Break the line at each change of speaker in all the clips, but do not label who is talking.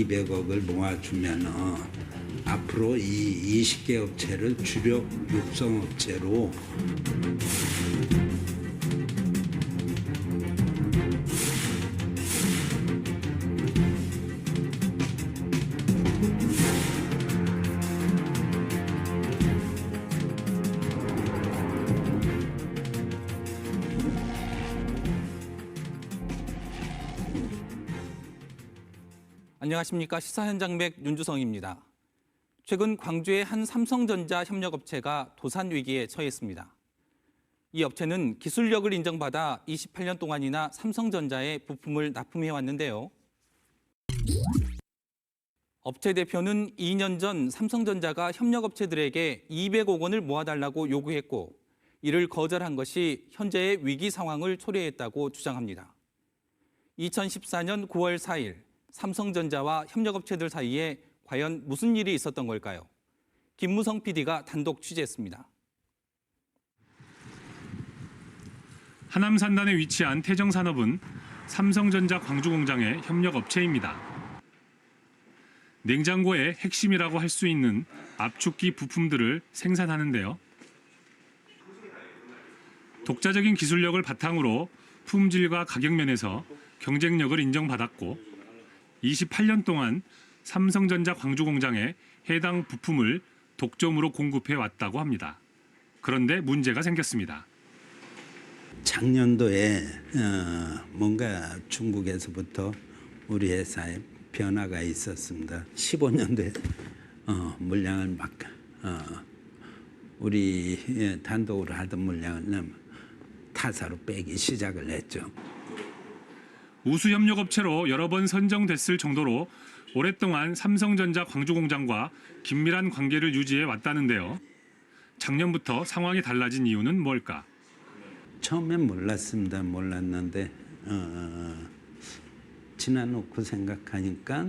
200억을 모아주면은 앞으로 이 20개 업체를 주력 육성업체로
안녕하십니까. 시사현장맥 윤주성입니다. 최근 광주의 한 삼성전자 협력업체가 도산 위기에 처했습니다. 이 업체는 기술력을 인정받아 28년 동안이나 삼성전자에 부품을 납품해왔는데요. 업체 대표는 2년 전 삼성전자가 협력업체들에게 200억 원을 모아달라고 요구했고 이를 거절한 것이 현재의 위기 상황을 초래했다고 주장합니다. 2014년 9월 4일 삼성전자와 협력업체들 사이에 과연 무슨 일이 있었던 걸까요? 김무성 PD가 단독 취재했습니다.
하남 산단에 위치한 태정산업은 삼성전자 광주공장의 협력업체입니다. 냉장고의 핵심이라고 할 수 있는 압축기 부품들을 생산하는데요. 독자적인 기술력을 바탕으로 품질과 가격 면에서 경쟁력을 인정받았고 28년 동안 삼성전자 광주공장에 해당 부품을 독점으로 공급해 왔다고 합니다. 그런데 문제가 생겼습니다.
작년도에 뭔가 중국에서부터 우리 회사에 변화가 있었습니다. 15년도에 물량을 우리 단독으로 하던 물량을 타사로 빼기 시작을 했죠.
우수 협력업체로 여러 번 선정됐을 정도로 오랫동안 삼성전자 광주공장과 긴밀한 관계를 유지해 왔다는데요. 작년부터 상황이 달라진 이유는 뭘까?
처음엔 몰랐습니다. 몰랐는데 지나놓고 생각하니까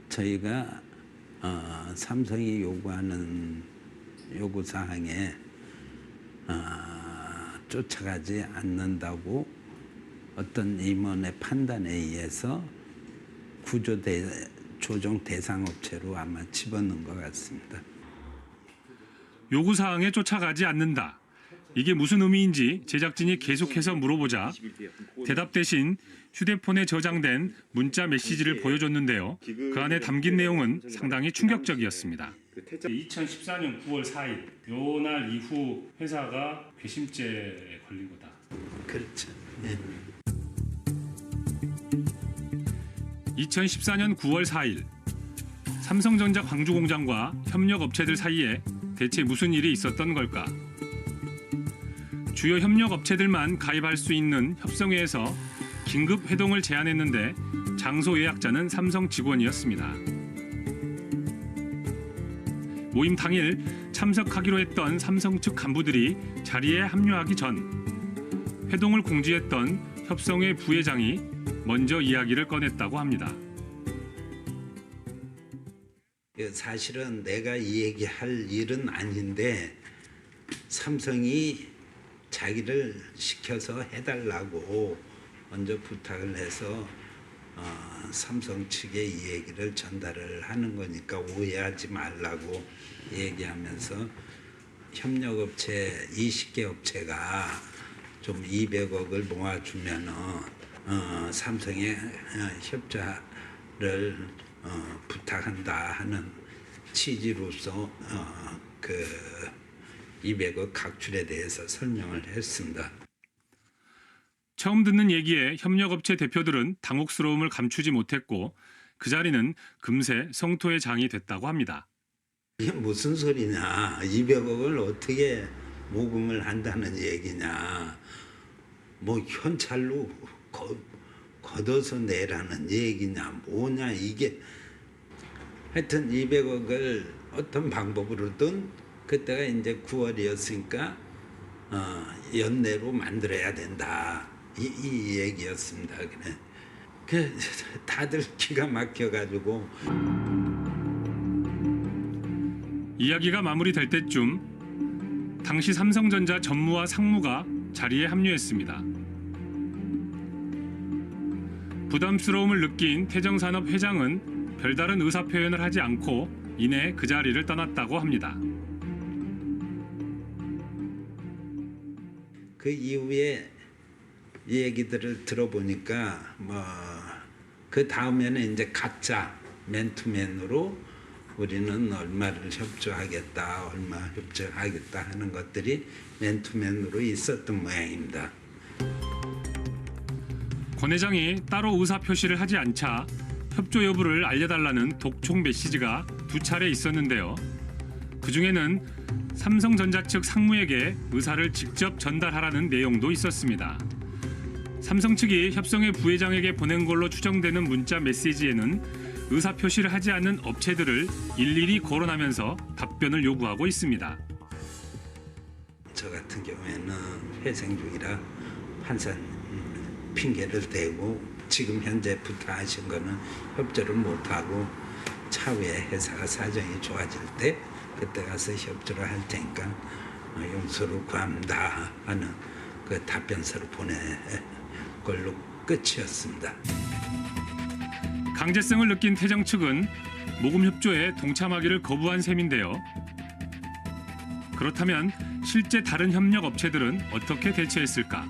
저희가 삼성이 요구하는 요구사항에 쫓아가지 않는다고 어떤 임원의 판단에 의해서 조정 대상업체로 아마 집어넣은 것 같습니다.
요구사항에 쫓아가지 않는다. 이게 무슨 의미인지 제작진이 계속해서 물어보자 대답 대신 휴대폰에 저장된 문자 메시지를 보여줬는데요. 그 안에 담긴 내용은 상당히 충격적이었습니다. 2014년 9월 4일 요 날 이후 회사가 괘씸죄에 걸린 거다.
그렇죠. 예.
2014년 9월 4일 삼성전자 광주공장과 협력업체들 사이에 대체 무슨 일이 있었던 걸까? 주요 협력업체들만 가입할 수 있는 협성회에서 긴급 회동을 제안했는데 장소 예약자는 삼성 직원이었습니다. 모임 당일 참석하기로 했던 삼성 측 간부들이 자리에 합류하기 전 회동을 공지했던 협성회 부회장이 먼저 이야기를 꺼냈다고 합니다.
사실은 내가 이 얘기할 일은 아닌데 삼성이 자기를 시켜서 해달라고 먼저 부탁을 해서 삼성 측에 이 얘기를 전달을 하는 거니까 오해하지 말라고 얘기하면서 협력업체 20개 업체가 좀 200억을 모아주면은 삼성의 협조를 부탁한다 하는 취지로서 그 200억 각출에 대해서 설명을 했습니다.
처음 듣는 얘기에 협력업체 대표들은 당혹스러움을 감추지 못했고 그 자리는 금세 성토의 장이 됐다고 합니다.
이게 무슨 소리냐. 200억을 어떻게 모금을 한다는 얘기냐. 뭐 현찰로 걷어서 내라는 얘기냐. 뭐냐 이게. 하여튼 200억을 어떤 방법으로든 그때가 이제 9월이었으니까 연내로 만들어야 된다. 이 얘기였습니다. 그래. 다들 기가 막혀가지고.
이야기가 마무리될 때쯤 당시 삼성전자 전무와 상무가 자리에 합류했습니다. 부담스러움을 느낀 태정산업 회장은 별다른 의사 표현을 하지 않고 이내 그 자리를 떠났다고 합니다.
그 이후에 이 얘기들을 들어보니까 그 다음에는 이제 가짜 맨투맨으로 우리는 얼마를 협조하겠다, 얼마 협조하겠다 하는 것들이 맨투맨으로 있었던 모양입니다.
권 회장이 따로 의사 표시를 하지 않자 협조 여부를 알려달라는 독촉 메시지가 2차례 있었는데요. 그중에는 삼성전자 측 상무에게 의사를 직접 전달하라는 내용도 있었습니다. 삼성 측이 협성의 부회장에게 보낸 걸로 추정되는 문자 메시지에는 의사 표시를 하지 않는 업체들을 일일이 거론하면서 답변을 요구하고 있습니다.
저 같은 경우에는 회생 중이라 환산 핑계를 대고 지금 현재부터 하신 거는 협조를 못하고 차후에 회사가 사정이 좋아질 때 그때 가서 협조를 할 테니까 용서를 구합니다 하는 그 답변서를 보낸 걸로 끝이었습니다.
강제성을 느낀 태정 측은 모금 협조에 동참하기를 거부한 셈인데요. 그렇다면 실제 다른 협력 업체들은 어떻게 대처했을까?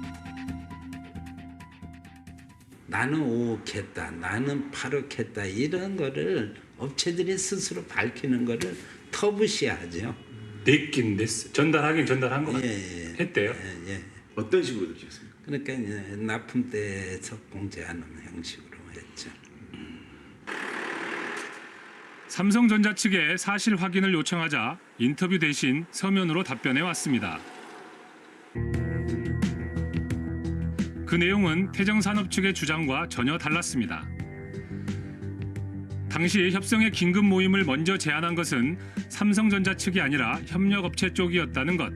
나는 5억 했다, 나는 8억 했다 이런 거를 업체들이 스스로 밝히는 거를 터부시하죠.
냈긴 냈어. 전달하긴 전달한 것 같아요.
예.
했대요.
예.
어떤 식으로 들으셨습니까?
그러니까 이제 납품대에서 공제하는 형식으로 했죠.
삼성전자 측에 사실 확인을 요청하자 인터뷰 대신 서면으로 답변해 왔습니다. 그 내용은 태정산업 측의 주장과 전혀 달랐습니다. 당시 협성의 긴급 모임을 먼저 제안한 것은 삼성전자 측이 아니라 협력업체 쪽이었다는 것.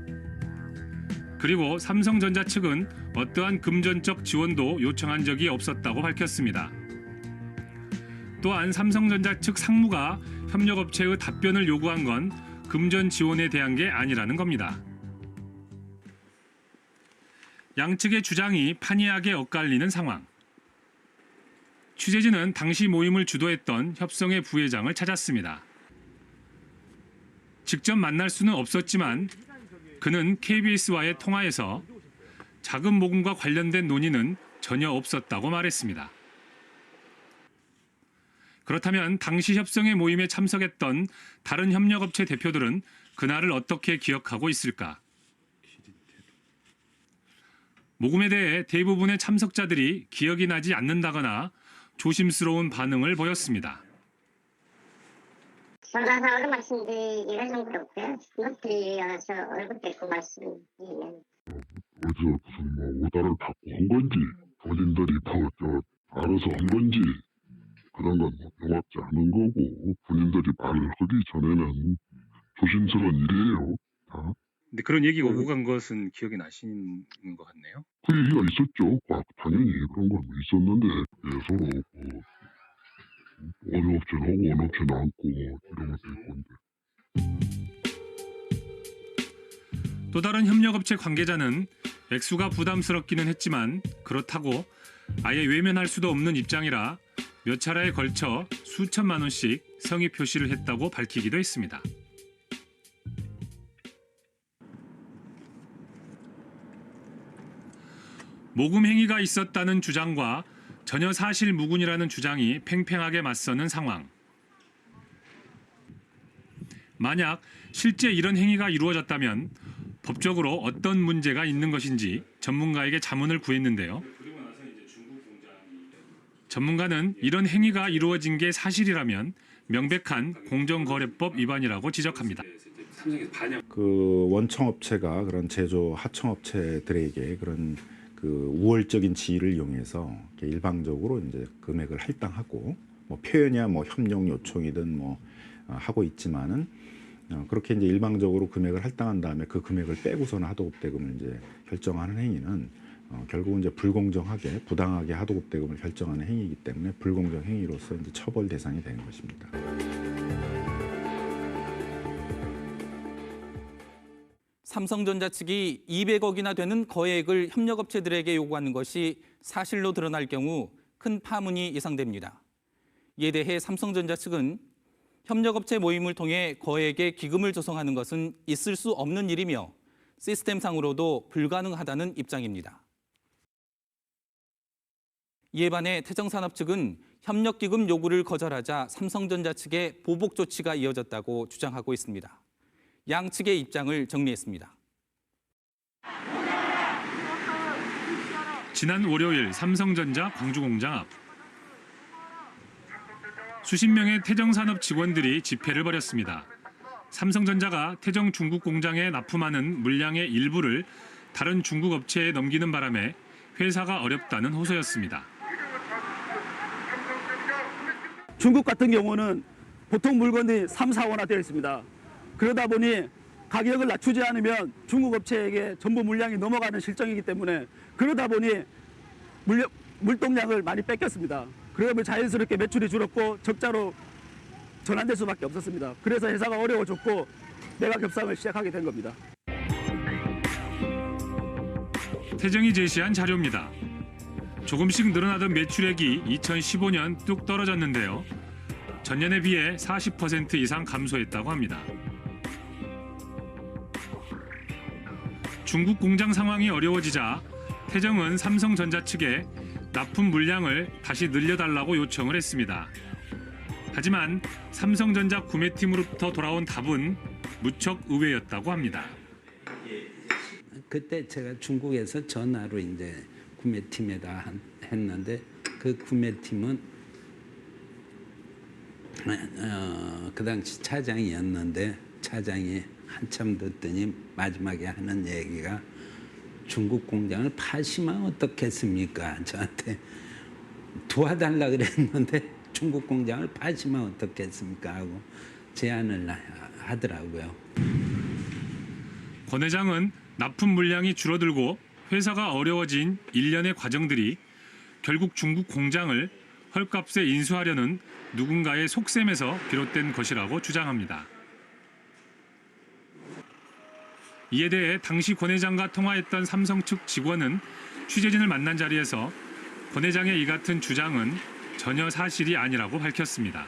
그리고 삼성전자 측은 어떠한 금전적 지원도 요청한 적이 없었다고 밝혔습니다. 또한 삼성전자 측 상무가 협력업체의 답변을 요구한 건 금전 지원에 대한 게 아니라는 겁니다. 양측의 주장이 판이하게 엇갈리는 상황. 취재진은 당시 모임을 주도했던 협성의 부회장을 찾았습니다. 직접 만날 수는 없었지만 그는 KBS와의 통화에서 자금 모금과 관련된 논의는 전혀 없었다고 말했습니다. 그렇다면 당시 협성의 모임에 참석했던 다른 협력업체 대표들은 그날을 어떻게 기억하고 있을까? 모금에 대해 대부분의 참석자들이 기억이 나지 않는다거나 조심스러운 반응을 보였습니다.
전화상으로 말씀드리기가 좀 그렇고요. 드려서 얼굴 뵙고 말씀드리면.
어디서 무슨 오다를 받고 한 건지 본인들이 알아서 한 건지 그런 건 명확지 않은 거고 본인들이 말을 하기 전에는 조심스러운 일이에요. 다.
근데 그런 얘기가 오고 간 것은 기억이 나시는 것 같네요.
그 얘기가 있었죠. 당연히 그런 건 있었는데 서로 어느 업체는 하고 어느 업체는 않고 이런 것도 있고.
또 다른 협력업체 관계자는 액수가 부담스럽기는 했지만 그렇다고 아예 외면할 수도 없는 입장이라 몇 차례에 걸쳐 수천만 원씩 성의 표시를 했다고 밝히기도 했습니다. 모금 행위가 있었다는 주장과 전혀 사실 무근이라는 주장이 팽팽하게 맞서는 상황. 만약 실제 이런 행위가 이루어졌다면 법적으로 어떤 문제가 있는 것인지 전문가에게 자문을 구했는데요. 전문가는 이런 행위가 이루어진 게 사실이라면 명백한 공정거래법 위반이라고 지적합니다.
그 원청업체가 그런 제조 하청업체들에게 그런 그 우월적인 지위를 이용해서 일방적으로 이제 금액을 할당하고 뭐 표현이야 뭐 협력 요청이든 뭐 하고 있지만은 그렇게 이제 일방적으로 금액을 할당한 다음에 그 금액을 빼고서는 하도급 대금을 이제 결정하는 행위는 결국은 이제 불공정하게 부당하게 하도급 대금을 결정하는 행위이기 때문에 불공정 행위로서 이제 처벌 대상이 되는 것입니다.
삼성전자 측이 200억이나 되는 거액을 협력업체들에게 요구하는 것이 사실로 드러날 경우 큰 파문이 예상됩니다. 이에 대해 삼성전자 측은 협력업체 모임을 통해 거액의 기금을 조성하는 것은 있을 수 없는 일이며 시스템상으로도 불가능하다는 입장입니다. 이에 반해 태정산업 측은 협력기금 요구를 거절하자 삼성전자 측의 보복 조치가 이어졌다고 주장하고 있습니다. 양측의 입장을 정리했습니다.
지난 월요일 삼성전자 광주공장 앞 수십 명의 태정산업 직원들이 집회를 벌였습니다. 삼성전자가 태정 중국 공장에 납품하는 물량의 일부를 다른 중국 업체에 넘기는 바람에 회사가 어렵다는 호소였습니다.
중국 같은 경우는 보통 물건이 3, 4원화 되어 있습니다. 그러다 보니 가격을 낮추지 않으면 중국 업체에게 전부 물량이 넘어가는 실정이기 때문에 그러다 보니 물동량을 많이 뺏겼습니다. 그러면 자연스럽게 매출이 줄었고 적자로 전환될 수밖에 없었습니다. 그래서 회사가 어려워졌고 매각 협상을 시작하게 된 겁니다.
태정이 제시한 자료입니다. 조금씩 늘어나던 매출액이 2015년 뚝 떨어졌는데요. 전년에 비해 40% 이상 감소했다고 합니다. 중국 공장 상황이 어려워지자 태정은 삼성전자 측에 납품 물량을 다시 늘려달라고 요청을 했습니다. 하지만 삼성전자 구매팀으로부터 돌아온 답은 무척 의외였다고 합니다.
그때 제가 중국에서 전화로 이제 구매팀에다 했는데 그 구매팀은 그 당시 차장이었는데 차장이 한참 듣더니 마지막에 하는 얘기가 중국 공장을 파시면 어떻겠습니까? 저한테 도와달라 그랬는데 중국 공장을 파시면 어떻겠습니까? 하고 제안을 하더라고요.
권 회장은 납품 물량이 줄어들고 회사가 어려워진 일련의 과정들이 결국 중국 공장을 헐값에 인수하려는 누군가의 속셈에서 비롯된 것이라고 주장합니다. 이에 대해 당시 권 회장과 통화했던 삼성 측 직원은 취재진을 만난 자리에서 권 회장의 이 같은 주장은 전혀 사실이 아니라고 밝혔습니다.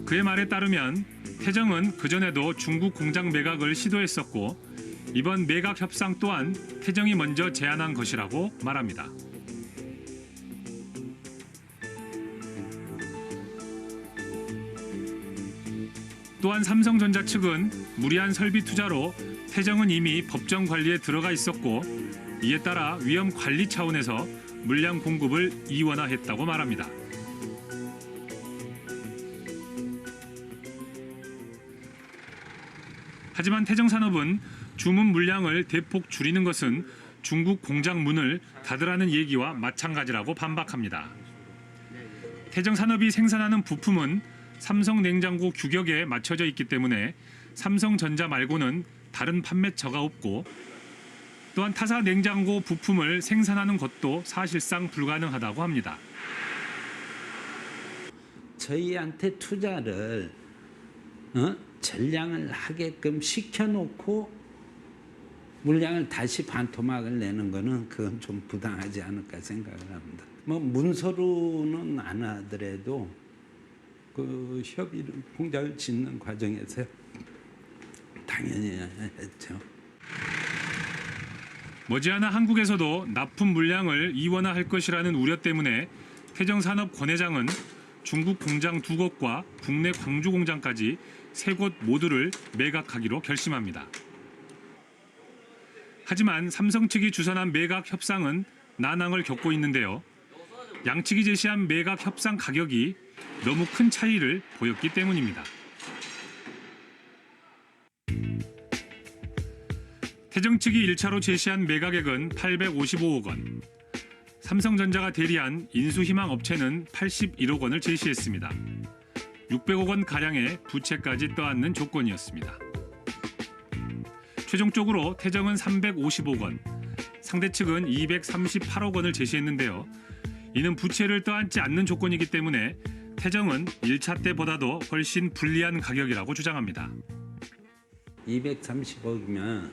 그의 말에 따르면 태정은 그전에도 중국 공장 매각을 시도했었고 이번 매각 협상 또한 태정이 먼저 제안한 것이라고 말합니다. 또한 삼성전자 측은 무리한 설비 투자로 태정은 이미 법정 관리에 들어가 있었고 이에 따라 위험 관리 차원에서 물량 공급을 이원화했다고 말합니다. 하지만 태정산업은 주문 물량을 대폭 줄이는 것은 중국 공장 문을 닫으라는 얘기와 마찬가지라고 반박합니다. 태정산업이 생산하는 부품은 삼성 냉장고 규격에 맞춰져 있기 때문에 삼성전자 말고는 다른 판매처가 없고 또한 타사 냉장고 부품을 생산하는 것도 사실상 불가능하다고 합니다.
저희한테 투자를 전량을 하게끔 시켜놓고 물량을 다시 반토막을 내는 거는 그건 좀 부당하지 않을까 생각을 합니다. 뭐 문서로는 안 하더라도 그 협의를 공장을 짓는 과정에서 당연히 했죠.
머지않아 한국에서도 납품 물량을 이원화할 것이라는 우려 때문에 태정산업 권 회장은 중국 공장 2곳과 국내 광주 공장까지 3곳 모두를 매각하기로 결심합니다. 하지만 삼성 측이 주선한 매각 협상은 난항을 겪고 있는데요. 양측이 제시한 매각 협상 가격이 너무 큰 차이를 보였기 때문입니다. 태정 측이 1차로 제시한 매각액은 855억 원. 삼성전자가 대리한 인수희망 업체는 81억 원을 제시했습니다. 600억 원 가량의 부채까지 떠안는 조건이었습니다. 최종적으로 태정은 350억 원, 상대 측은 238억 원을 제시했는데요. 이는 부채를 떠안지 않는 조건이기 때문에 태정은 1차 때보다도 훨씬 불리한 가격이라고 주장합니다.
230억이면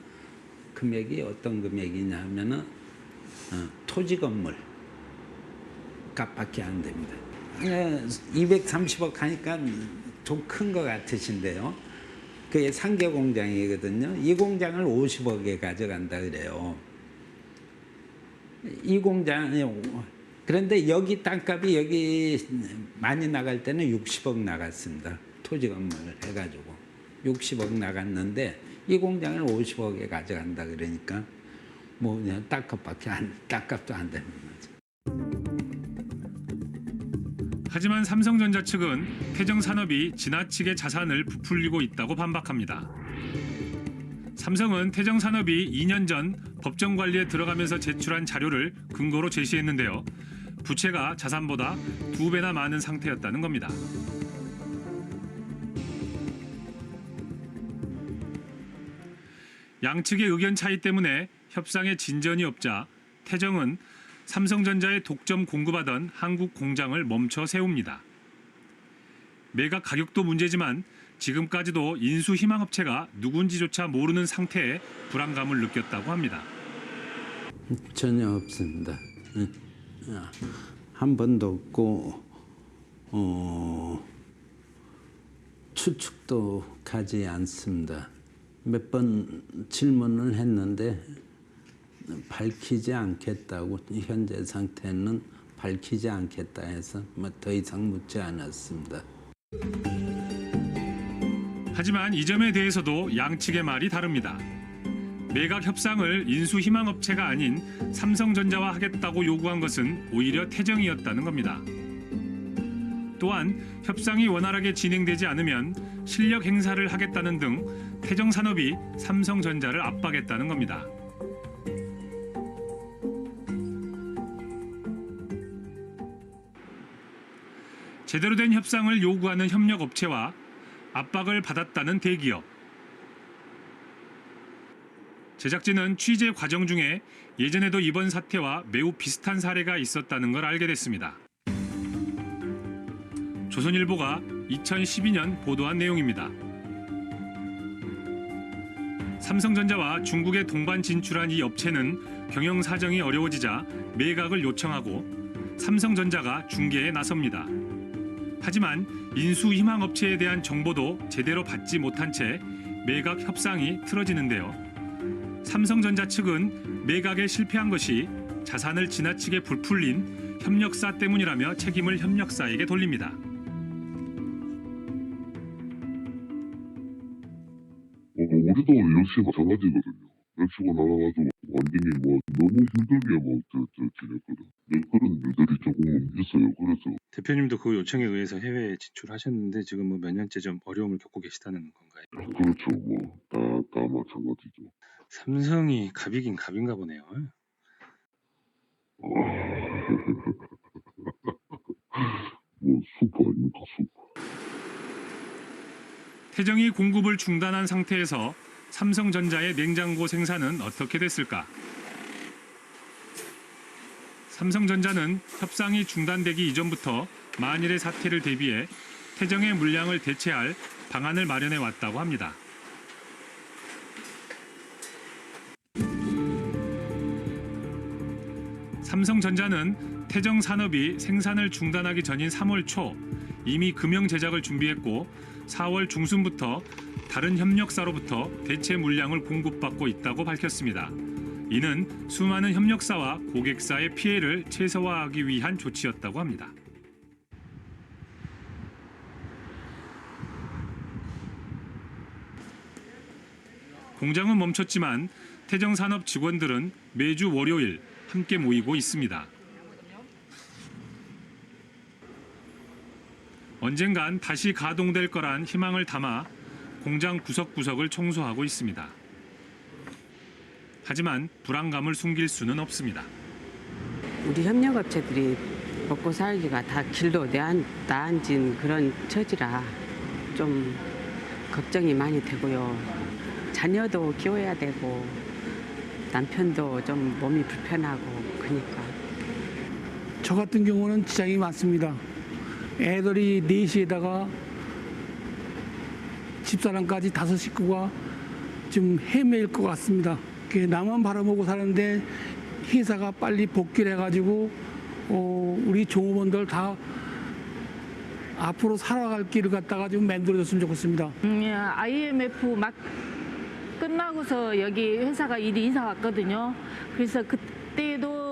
금액이 어떤 금액이냐 하면은 토지 건물 값밖에 안 됩니다. 230억 하니까 좀 큰 것 같으신데요. 그게 상계 공장이거든요. 이 공장을 50억에 가져간다 그래요. 이 공장이 그런데 여기 땅값이 여기 많이 나갈 때는 60억 나갔습니다. 토지 건물을 해가지고 60억 나갔는데 이 공장을 50억에 가져간다 그러니까 뭐 그냥 땅값도 안 되는 거죠.
하지만 삼성전자 측은 태정산업이 지나치게 자산을 부풀리고 있다고 반박합니다. 삼성은 태정산업이 2년 전 법정 관리에 들어가면서 제출한 자료를 근거로 제시했는데요. 부채가 자산보다 2배나 많은 상태였다는 겁니다. 양측의 의견 차이 때문에 협상에 진전이 없자 태정은 삼성전자의 독점 공급하던 한국 공장을 멈춰 세웁니다. 매각 가격도 문제지만 지금까지도 인수 희망업체가 누군지조차 모르는 상태에 불안감을 느꼈다고 합니다.
전혀 없습니다. 한 번도 없고 추측도 가지 않습니다. 몇 번 질문을 했는데 밝히지 않겠다고 현재 상태는 밝히지 않겠다 해서 더 이상 묻지 않았습니다.
하지만 이 점에 대해서도 양측의 말이 다릅니다. 매각 협상을 인수 희망업체가 아닌 삼성전자와 하겠다고 요구한 것은 오히려 태정이었다는 겁니다. 또한 협상이 원활하게 진행되지 않으면 실력 행사를 하겠다는 등 태정산업이 삼성전자를 압박했다는 겁니다. 제대로 된 협상을 요구하는 협력업체와 압박을 받았다는 대기업. 제작진은 취재 과정 중에 예전에도 이번 사태와 매우 비슷한 사례가 있었다는 걸 알게 됐습니다. 조선일보가 2012년 보도한 내용입니다. 삼성전자와 중국에 동반 진출한 이 업체는 경영 사정이 어려워지자 매각을 요청하고 삼성전자가 중개에 나섭니다. 하지만 인수 희망 업체에 대한 정보도 제대로 받지 못한 채 매각 협상이 틀어지는데요. 삼성전자 측은 매각에 실패한 것이 자산을 지나치게 부풀린 협력사 때문이라며 책임을 협력사에게 돌립니다.
우리도 역시 마찬가지거든요. 맥주가 나와가지고 완전히 너무 힘들게 지냈거든. 그런 일들이 조금은 있어요. 그래서
대표님도 그 요청에 의해서 해외에 진출하셨는데 지금 몇 년째 좀 어려움을 겪고 계시다는 건가요?
그렇죠. 다 마찬가지죠.
삼성이 갑이긴 갑인가 보네요.
슈퍼 아닙니까, 슈퍼.
태정이 공급을 중단한 상태에서 삼성전자의 냉장고 생산은 어떻게 됐을까? 삼성전자는 협상이 중단되기 이전부터 만일의 사태를 대비해 태정의 물량을 대체할 방안을 마련해 왔다고 합니다. 삼성전자는 태정 산업이 생산을 중단하기 전인 3월 초 이미 금형 제작을 준비했고 4월 중순부터 다른 협력사로부터 대체 물량을 공급받고 있다고 밝혔습니다. 이는 수많은 협력사와 고객사의 피해를 최소화하기 위한 조치였다고 합니다. 공장은 멈췄지만 태정산업 직원들은 매주 월요일 함께 모이고 있습니다. 언젠간 다시 가동될 거란 희망을 담아 공장 구석구석을 청소하고 있습니다. 하지만 불안감을 숨길 수는 없습니다.
우리 협력업체들이 먹고 살기가 다 길로 나앉은 그런 처지라 좀 걱정이 많이 되고요. 자녀도 키워야 되고 남편도 좀 몸이 불편하고 그러니까.
저 같은 경우는 지장이 많습니다. 애들이 4시에다가 집사람까지 5 식구가 좀 헤매일 것 같습니다. 나만 바라보고 사는데 회사가 빨리 복귀를 해가지고 우리 종업원들 다 앞으로 살아갈 길을 갖다가 좀 만들어줬으면 좋겠습니다.
IMF 막 끝나고서 여기 회사가 일이 이사 왔거든요. 그래서 그때도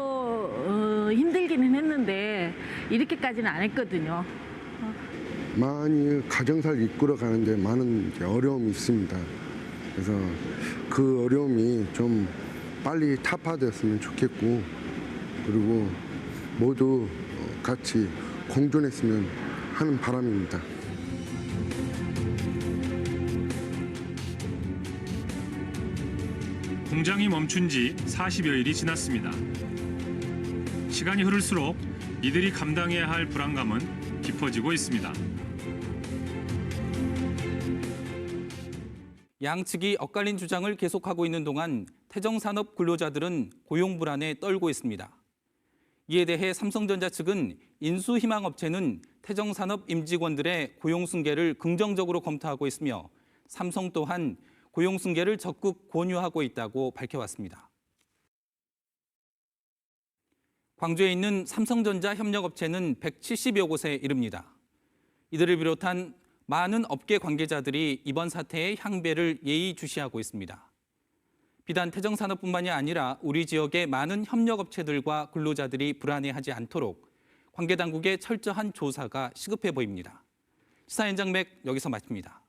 힘들기는 했는데 이렇게까지는 안 했거든요.
많이 가정사를 이끌어 가는데 많은 어려움이 있습니다. 그래서 그 어려움이 좀 빨리 타파되었으면 좋겠고, 그리고 모두 같이 공존했으면 하는 바람입니다.
공장이 멈춘 지 40여일이 지났습니다. 시간이 흐를수록 이들이 감당해야 할 불안감은 깊어지고 있습니다.
양측이 엇갈린 주장을 계속하고 있는 동안 태정산업 근로자들은 고용 불안에 떨고 있습니다. 이에 대해 삼성전자 측은 인수희망업체는 태정산업 임직원들의 고용 승계를 긍정적으로 검토하고 있으며 삼성 또한 고용 승계를 적극 권유하고 있다고 밝혀왔습니다. 광주에 있는 삼성전자 협력업체는 170여 곳에 이릅니다. 이들을 비롯한 많은 업계 관계자들이 이번 사태의 향배를 예의주시하고 있습니다. 비단 태정산업뿐만이 아니라 우리 지역의 많은 협력업체들과 근로자들이 불안해하지 않도록 관계당국의 철저한 조사가 시급해 보입니다. 시사 현장 맥 여기서 마칩니다.